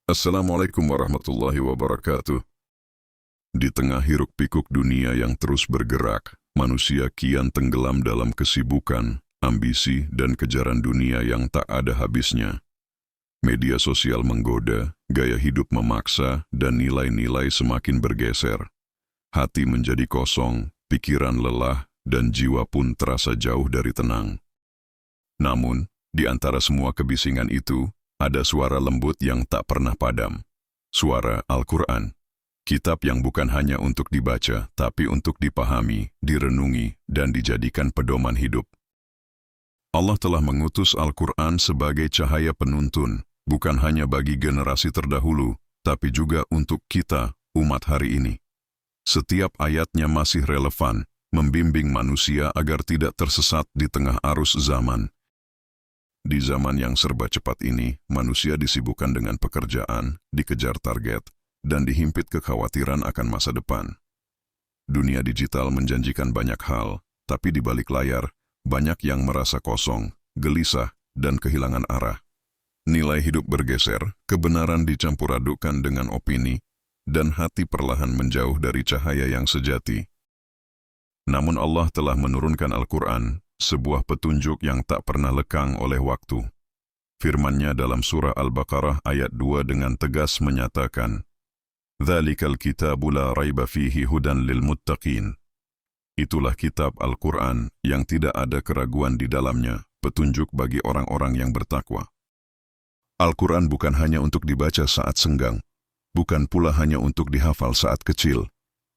Assalamualaikum warahmatullahi wabarakatuh. Di tengah hiruk-pikuk dunia yang terus bergerak, manusia kian tenggelam dalam kesibukan, ambisi, dan kejaran dunia yang tak ada habisnya. Media sosial menggoda, gaya hidup memaksa, dan nilai-nilai semakin bergeser. Hati menjadi kosong, pikiran lelah, dan jiwa pun terasa jauh dari tenang. Namun, di antara semua kebisingan itu, ada suara lembut yang tak pernah padam. Suara Al-Quran. Kitab yang bukan hanya untuk dibaca, tapi untuk dipahami, direnungi, dan dijadikan pedoman hidup. Allah telah mengutus Al-Quran sebagai cahaya penuntun, bukan hanya bagi generasi terdahulu, tapi juga untuk kita, umat hari ini. Setiap ayatnya masih relevan, membimbing manusia agar tidak tersesat di tengah arus zaman. Di zaman yang serba cepat ini, manusia disibukkan dengan pekerjaan, dikejar target, dan dihimpit kekhawatiran akan masa depan. Dunia digital menjanjikan banyak hal, tapi di balik layar, banyak yang merasa kosong, gelisah, dan kehilangan arah. Nilai hidup bergeser, kebenaran dicampur adukkan dengan opini, dan hati perlahan menjauh dari cahaya yang sejati. Namun Allah telah menurunkan Al-Quran, sebuah petunjuk yang tak pernah lekang oleh waktu. Firman-Nya dalam surah Al-Baqarah ayat 2 dengan tegas menyatakan, "Dzalikal kitabu la raiba fihi hudan lil muttaqin." Itulah kitab Al-Quran yang tidak ada keraguan di dalamnya, petunjuk bagi orang-orang yang bertakwa. Al-Quran bukan hanya untuk dibaca saat senggang, bukan pula hanya untuk dihafal saat kecil.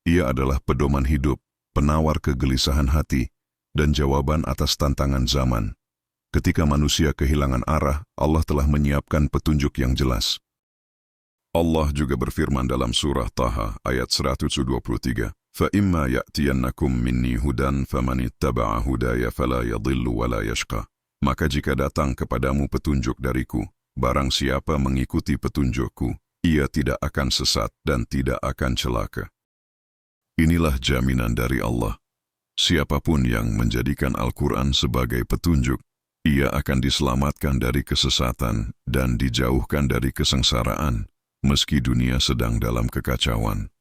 Ia adalah pedoman hidup, penawar kegelisahan hati, dan jawaban atas tantangan zaman. Ketika manusia kehilangan arah, Allah telah menyiapkan petunjuk yang jelas. Allah juga berfirman dalam surah Taha ayat 123, "Fa'imma ya'tiyannakum minni hudan famanittaba'a hudaya fala yadhillu wala yashqa." Maka jika datang kepadamu petunjuk dariku, barang siapa mengikuti petunjukku, ia tidak akan sesat dan tidak akan celaka. Inilah jaminan dari Allah. Siapapun yang menjadikan Al-Quran sebagai petunjuk, ia akan diselamatkan dari kesesatan dan dijauhkan dari kesengsaraan, meski dunia sedang dalam kekacauan.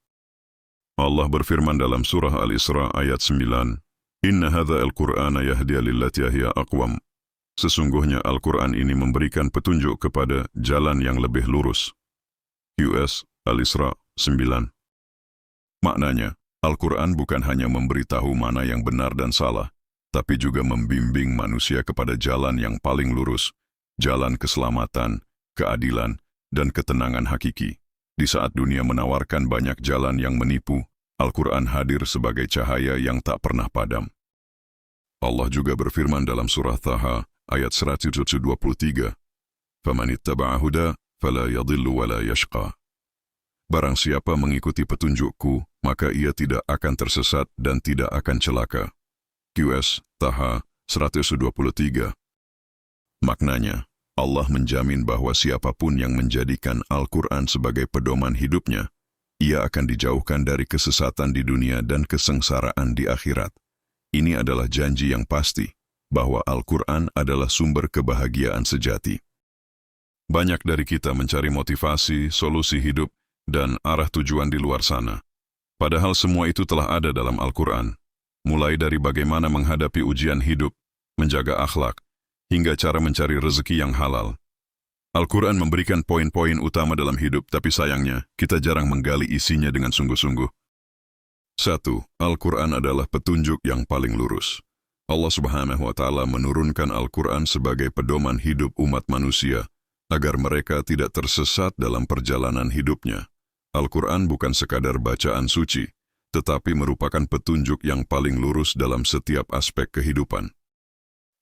Allah berfirman dalam surah Al-Isra ayat 9, "Inna hadha al-Qur'ana yahdiya lillati hiya aqwam." Sesungguhnya Al-Quran ini memberikan petunjuk kepada jalan yang lebih lurus. US Al-Isra 9. Maknanya, Al-Quran bukan hanya memberitahu mana yang benar dan salah, tapi juga membimbing manusia kepada jalan yang paling lurus, jalan keselamatan, keadilan, dan ketenangan hakiki. Di saat dunia menawarkan banyak jalan yang menipu, Al-Quran hadir sebagai cahaya yang tak pernah padam. Allah juga berfirman dalam surah Taha, ayat 123, "Famanittaba'a huda, fala yadhillu wala yashqa." Barang siapa mengikuti petunjukku, maka ia tidak akan tersesat dan tidak akan celaka. QS Taha 123. Maknanya, Allah menjamin bahwa siapapun yang menjadikan Al-Quran sebagai pedoman hidupnya, ia akan dijauhkan dari kesesatan di dunia dan kesengsaraan di akhirat. Ini adalah janji yang pasti, bahwa Al-Quran adalah sumber kebahagiaan sejati. Banyak dari kita mencari motivasi, solusi hidup, dan arah tujuan di luar sana. Padahal semua itu telah ada dalam Al-Quran, mulai dari bagaimana menghadapi ujian hidup, menjaga akhlak, hingga cara mencari rezeki yang halal. Al-Quran memberikan poin-poin utama dalam hidup, tapi sayangnya kita jarang menggali isinya dengan sungguh-sungguh. 1. Al-Quran adalah petunjuk yang paling lurus. Allah Subhanahu wa Ta'ala menurunkan Al-Quran sebagai pedoman hidup umat manusia, agar mereka tidak tersesat dalam perjalanan hidupnya. Al-Quran bukan sekadar bacaan suci, tetapi merupakan petunjuk yang paling lurus dalam setiap aspek kehidupan.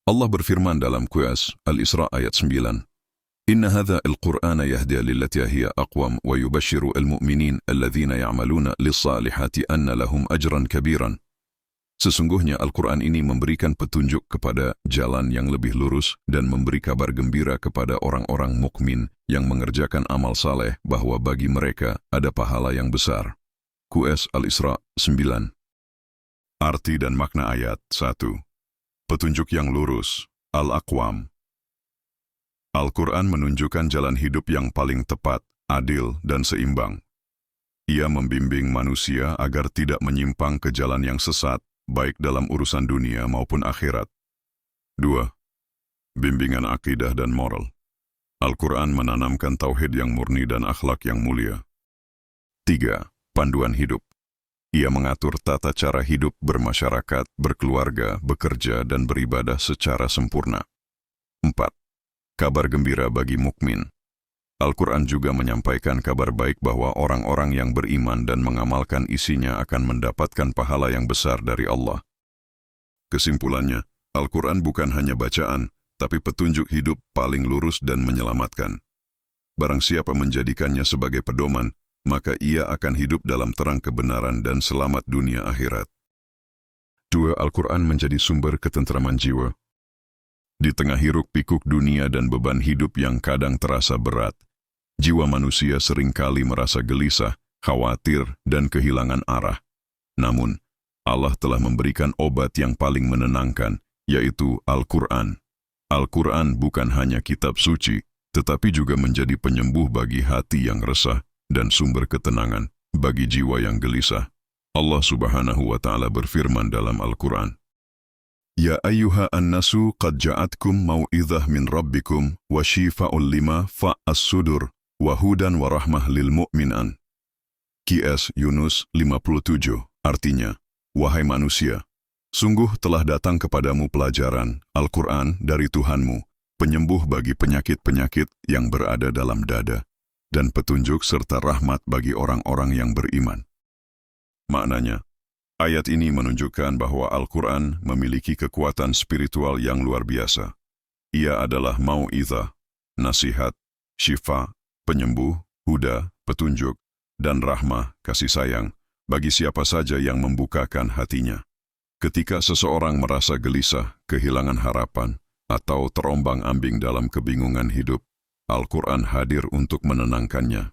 Allah berfirman dalam QS Al-Isra ayat 9, "Inna hadha al-Qur'ana yahdi lillati hiya aqwam wa yubashshiru al-mu'minin alladhina ya'maluna lis-salihati anna lahum ajran kabiran." Sesungguhnya Al-Quran ini memberikan petunjuk kepada jalan yang lebih lurus dan memberi kabar gembira kepada orang-orang mukmin yang mengerjakan amal saleh bahwa bagi mereka ada pahala yang besar. QS Al-Isra 9. Arti dan makna ayat 1. Petunjuk yang lurus, Al-Aqwam. Al-Quran menunjukkan jalan hidup yang paling tepat, adil, dan seimbang. Ia membimbing manusia agar tidak menyimpang ke jalan yang sesat, baik dalam urusan dunia maupun akhirat. 2. Bimbingan akidah dan moral. Al-Quran menanamkan tauhid yang murni dan akhlak yang mulia. 3. Panduan hidup. Ia mengatur tata cara hidup bermasyarakat, berkeluarga, bekerja, dan beribadah secara sempurna. 4. Kabar gembira bagi mukmin. Al-Quran juga menyampaikan kabar baik bahwa orang-orang yang beriman dan mengamalkan isinya akan mendapatkan pahala yang besar dari Allah. Kesimpulannya, Al-Quran bukan hanya bacaan, tapi petunjuk hidup paling lurus dan menyelamatkan. Barang siapa menjadikannya sebagai pedoman, maka ia akan hidup dalam terang kebenaran dan selamat dunia akhirat. 2. Al-Quran menjadi sumber ketentraman jiwa. Di tengah hiruk-pikuk dunia dan beban hidup yang kadang terasa berat, jiwa manusia seringkali merasa gelisah, khawatir, dan kehilangan arah. Namun, Allah telah memberikan obat yang paling menenangkan, yaitu Al-Quran. Al-Quran bukan hanya kitab suci, tetapi juga menjadi penyembuh bagi hati yang resah dan sumber ketenangan bagi jiwa yang gelisah. Allah Subhanahu wa Ta'ala berfirman dalam Al-Quran, Ya ayyuha an-nasu qad ja'atkum mau'idhah min rabbikum wa shifa'ul lima fa'as-sudur wa hudan wa rahmah lil mu'minan. QS Yunus 57, artinya, Wahai manusia, sungguh telah datang kepadamu pelajaran, Al-Quran dari Tuhanmu, penyembuh bagi penyakit-penyakit yang berada dalam dada, dan petunjuk serta rahmat bagi orang-orang yang beriman. Maknanya, ayat ini menunjukkan bahwa Al-Quran memiliki kekuatan spiritual yang luar biasa. Ia adalah mau'izah, nasihat, syifa, penyembuh, huda, petunjuk, dan rahmah, kasih sayang, bagi siapa saja yang membukakan hatinya. Ketika seseorang merasa gelisah, kehilangan harapan, atau terombang-ambing dalam kebingungan hidup, Al-Quran hadir untuk menenangkannya.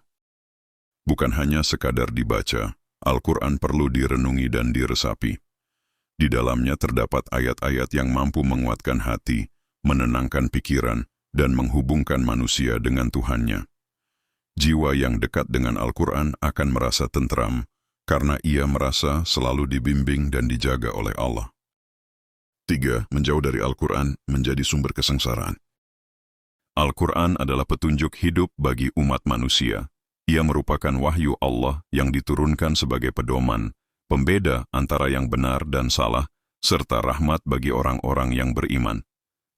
Bukan hanya sekadar dibaca, Al-Quran perlu direnungi dan diresapi. Di dalamnya terdapat ayat-ayat yang mampu menguatkan hati, menenangkan pikiran, dan menghubungkan manusia dengan Tuhannya. Jiwa yang dekat dengan Al-Quran akan merasa tentram, karena ia merasa selalu dibimbing dan dijaga oleh Allah. 3. Menjauh dari Al-Quran menjadi sumber kesengsaraan. Al-Quran adalah petunjuk hidup bagi umat manusia. Ia merupakan wahyu Allah yang diturunkan sebagai pedoman, pembeda antara yang benar dan salah, serta rahmat bagi orang-orang yang beriman.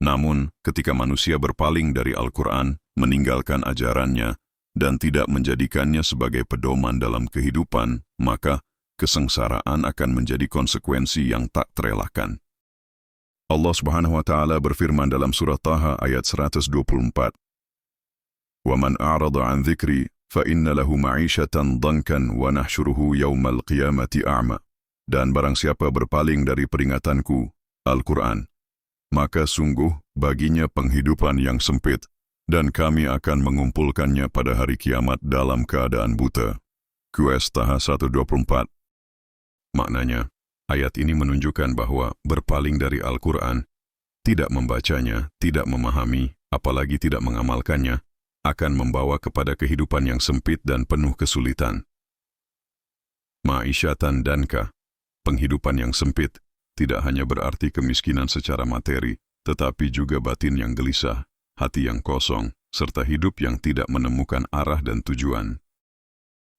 Namun, ketika manusia berpaling dari Al-Quran, meninggalkan ajarannya, dan tidak menjadikannya sebagai pedoman dalam kehidupan, maka kesengsaraan akan menjadi konsekuensi yang tak terelakkan. Allah Subhanahu wa Ta'ala berfirman dalam surah Taha ayat 124, وَمَنْ أَعْرَضَ عَنْ ذِكْرِي فَإِنَّ لَهُ مَعِيشَةً ضَنْكًا وَنَحْشُرُهُ يَوْمَ الْقِيَامَةِ أَعْمَى. Dan barang siapa berpaling dari peringatanku, Al-Quran, maka sungguh baginya penghidupan yang sempit, dan kami akan mengumpulkannya pada hari kiamat dalam keadaan buta. QS Taha 124. Maknanya, ayat ini menunjukkan bahwa berpaling dari Al-Quran, tidak membacanya, tidak memahami, apalagi tidak mengamalkannya, akan membawa kepada kehidupan yang sempit dan penuh kesulitan. Ma'isyatan danka, penghidupan yang sempit, tidak hanya berarti kemiskinan secara materi, tetapi juga batin yang gelisah, hati yang kosong, serta hidup yang tidak menemukan arah dan tujuan.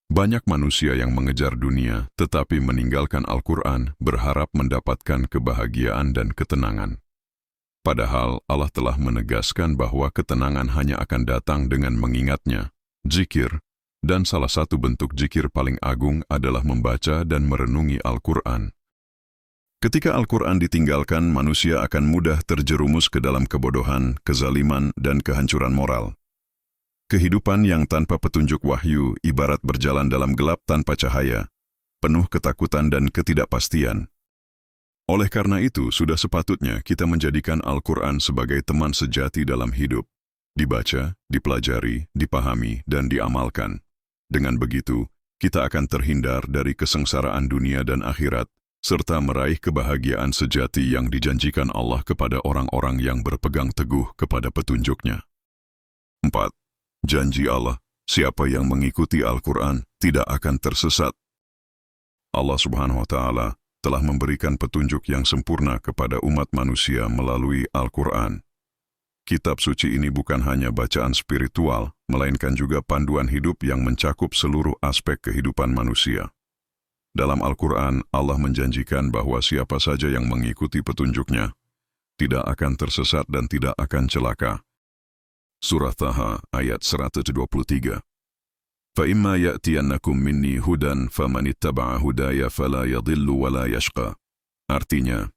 Banyak manusia yang mengejar dunia, tetapi meninggalkan Al-Quran, berharap mendapatkan kebahagiaan dan ketenangan. Padahal Allah telah menegaskan bahwa ketenangan hanya akan datang dengan mengingatnya, zikir, dan salah satu bentuk zikir paling agung adalah membaca dan merenungi Al-Quran. Ketika Al-Quran ditinggalkan, manusia akan mudah terjerumus ke dalam kebodohan, kezaliman, dan kehancuran moral. Kehidupan yang tanpa petunjuk wahyu ibarat berjalan dalam gelap tanpa cahaya, penuh ketakutan dan ketidakpastian. Oleh karena itu, sudah sepatutnya kita menjadikan Al-Quran sebagai teman sejati dalam hidup. Dibaca, dipelajari, dipahami, dan diamalkan. Dengan begitu, kita akan terhindar dari kesengsaraan dunia dan akhirat, serta meraih kebahagiaan sejati yang dijanjikan Allah kepada orang-orang yang berpegang teguh kepada petunjuknya. 4. Janji Allah, Siapa yang mengikuti Al-Quran tidak akan tersesat. Allah Subhanahu wa Ta'ala telah memberikan petunjuk yang sempurna kepada umat manusia melalui Al-Quran. Kitab suci ini bukan hanya bacaan spiritual, melainkan juga panduan hidup yang mencakup seluruh aspek kehidupan manusia. Dalam Al-Quran, Allah menjanjikan bahwa siapa saja yang mengikuti petunjuknya tidak akan tersesat dan tidak akan celaka. Surah Taha ayat 123. فَإِمَّا يَأْتِيَنَّكُمْ مِنِّي هُدًى فَمَنِ اتَّبَعَ هُدَايَ فَلَا يَضِلُّ وَلَا يَشْقَى. Artinya,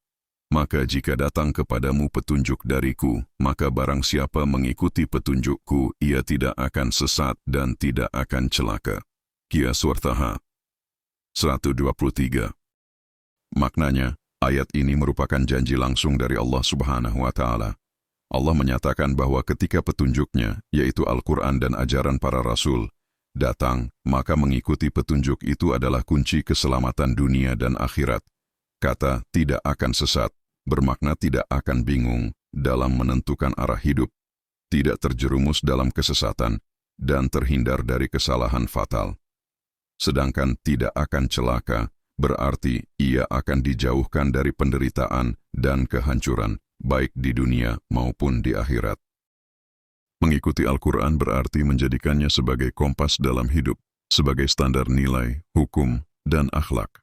maka jika datang kepadamu petunjuk dariku, maka barang siapa mengikuti petunjukku, ia tidak akan sesat dan tidak akan celaka. Surah Taha 123. Maknanya, ayat ini merupakan janji langsung dari Allah Subhanahu wa Ta'ala. Allah menyatakan bahwa ketika petunjuknya, yaitu Al-Quran dan ajaran para rasul, datang, maka mengikuti petunjuk itu adalah kunci keselamatan dunia dan akhirat. Kata tidak akan sesat bermakna tidak akan bingung dalam menentukan arah hidup, tidak terjerumus dalam kesesatan, dan terhindar dari kesalahan fatal. Sedangkan tidak akan celaka berarti ia akan dijauhkan dari penderitaan dan kehancuran, baik di dunia maupun di akhirat. Mengikuti Al-Quran berarti menjadikannya sebagai kompas dalam hidup, sebagai standar nilai, hukum, dan akhlak.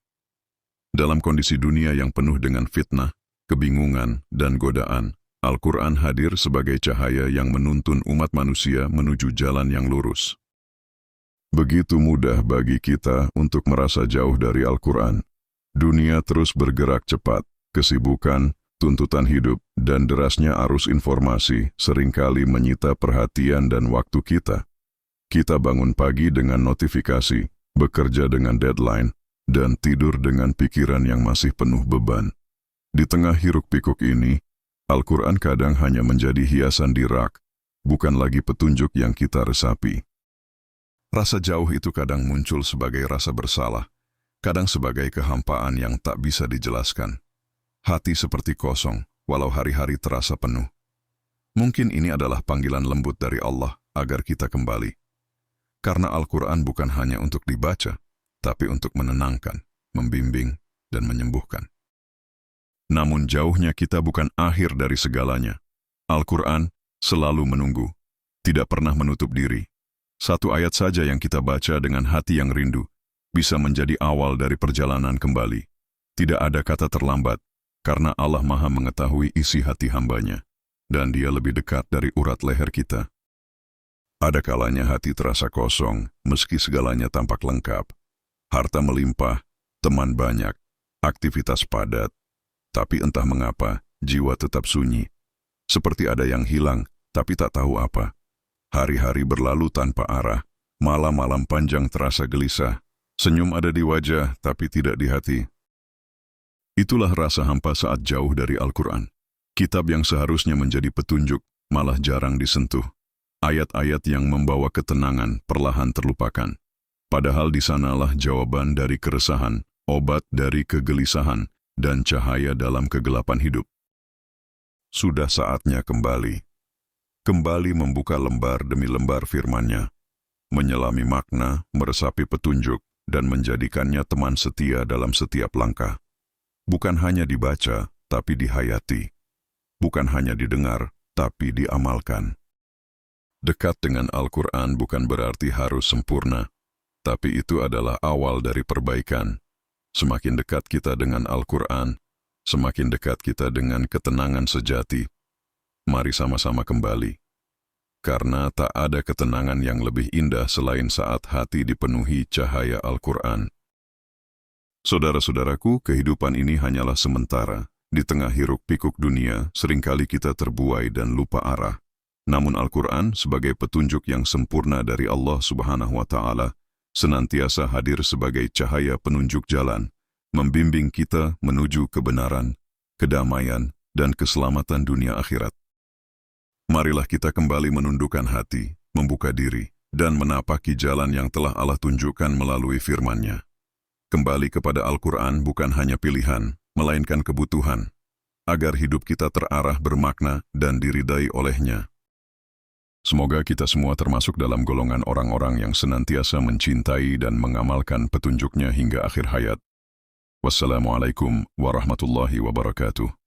Dalam kondisi dunia yang penuh dengan fitnah, kebingungan, dan godaan, Al-Quran hadir sebagai cahaya yang menuntun umat manusia menuju jalan yang lurus. Begitu mudah bagi kita untuk merasa jauh dari Al-Quran. Dunia terus bergerak cepat, kesibukan, tuntutan hidup, dan derasnya arus informasi seringkali menyita perhatian dan waktu kita. Kita bangun pagi dengan notifikasi, bekerja dengan deadline, dan tidur dengan pikiran yang masih penuh beban. Di tengah hiruk-pikuk ini, Al-Quran kadang hanya menjadi hiasan di rak, bukan lagi petunjuk yang kita resapi. Rasa jauh itu kadang muncul sebagai rasa bersalah, kadang sebagai kehampaan yang tak bisa dijelaskan. Hati seperti kosong, walau hari-hari terasa penuh. Mungkin ini adalah panggilan lembut dari Allah agar kita kembali. Karena Al-Quran bukan hanya untuk dibaca, tapi untuk menenangkan, membimbing, dan menyembuhkan. Namun jauhnya kita bukan akhir dari segalanya. Al-Quran selalu menunggu, tidak pernah menutup diri. Satu ayat saja yang kita baca dengan hati yang rindu, bisa menjadi awal dari perjalanan kembali. Tidak ada kata terlambat, karena Allah Maha mengetahui isi hati hambanya, dan Dia lebih dekat dari urat leher kita. Ada kalanya hati terasa kosong, meski segalanya tampak lengkap. Harta melimpah, teman banyak, aktivitas padat, tapi entah mengapa, jiwa tetap sunyi. Seperti ada yang hilang, tapi tak tahu apa. Hari-hari berlalu tanpa arah, malam-malam panjang terasa gelisah, senyum ada di wajah, tapi tidak di hati. Itulah rasa hampa saat jauh dari Al-Quran. Kitab yang seharusnya menjadi petunjuk, malah jarang disentuh. Ayat-ayat yang membawa ketenangan perlahan terlupakan. Padahal di sanalah jawaban dari keresahan, obat dari kegelisahan, dan cahaya dalam kegelapan hidup. Sudah saatnya kembali. Kembali membuka lembar demi lembar firman-Nya, menyelami makna, meresapi petunjuk, dan menjadikannya teman setia dalam setiap langkah. Bukan hanya dibaca, tapi dihayati. Bukan hanya didengar, tapi diamalkan. Dekat dengan Al-Quran bukan berarti harus sempurna, tapi itu adalah awal dari perbaikan. Semakin dekat kita dengan Al-Quran, semakin dekat kita dengan ketenangan sejati. Mari sama-sama kembali. Karena tak ada ketenangan yang lebih indah selain saat hati dipenuhi cahaya Al-Quran. Saudara-saudaraku, kehidupan ini hanyalah sementara. Di tengah hiruk-pikuk dunia, seringkali kita terbuai dan lupa arah. Namun Al-Quran sebagai petunjuk yang sempurna dari Allah Subhanahu wa Ta'ala senantiasa hadir sebagai cahaya penunjuk jalan, membimbing kita menuju kebenaran, kedamaian, dan keselamatan dunia akhirat. Marilah kita kembali menundukkan hati, membuka diri, dan menapaki jalan yang telah Allah tunjukkan melalui firman-Nya. Kembali kepada Al-Quran bukan hanya pilihan, melainkan kebutuhan, agar hidup kita terarah bermakna dan diridai oleh-Nya. Semoga kita semua termasuk dalam golongan orang-orang yang senantiasa mencintai dan mengamalkan petunjuknya hingga akhir hayat. Wassalamualaikum warahmatullahi wabarakatuh.